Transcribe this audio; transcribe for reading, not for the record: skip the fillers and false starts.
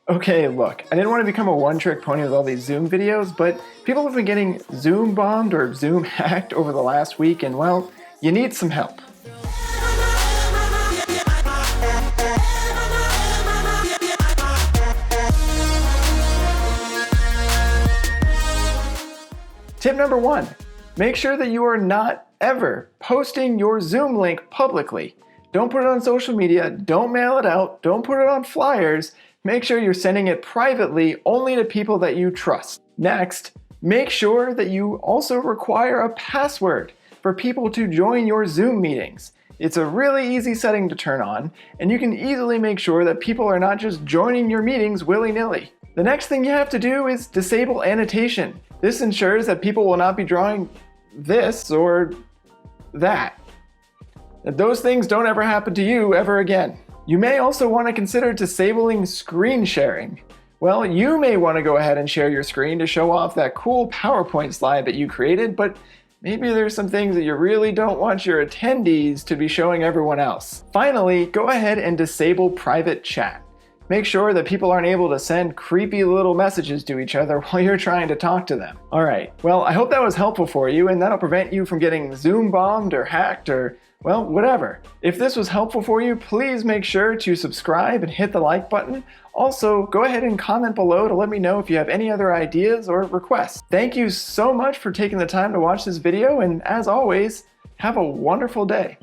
Okay, look, I didn't want to become a one-trick pony with all these Zoom videos, but people have been getting Zoom bombed or Zoom hacked over the last week, and well, you need some help. Tip number 1, make sure that you are not ever posting your Zoom link publicly. Don't put it on social media, don't mail it out, don't put it on flyers. Make sure you're sending it privately only to people that you trust. Next, make sure that you also require a password for people to join your Zoom meetings. It's a really easy setting to turn on, and you can easily make sure that people are not just joining your meetings willy-nilly. The next thing you have to do is disable annotation. This ensures that people will not be drawing this or that. That those things don't ever happen to you ever again. You may also want to consider disabling screen sharing. Well, you may want to go ahead and share your screen to show off that cool PowerPoint slide that you created, but maybe there's some things that you really don't want your attendees to be showing everyone else. Finally, go ahead and disable private chat. Make sure that people aren't able to send creepy little messages to each other while you're trying to talk to them. Alright, well, I hope that was helpful for you, and that'll prevent you from getting Zoom bombed or hacked or, well, whatever. If this was helpful for you, please make sure to subscribe and hit the like button. Also, go ahead and comment below to let me know if you have any other ideas or requests. Thank you so much for taking the time to watch this video, and as always, have a wonderful day.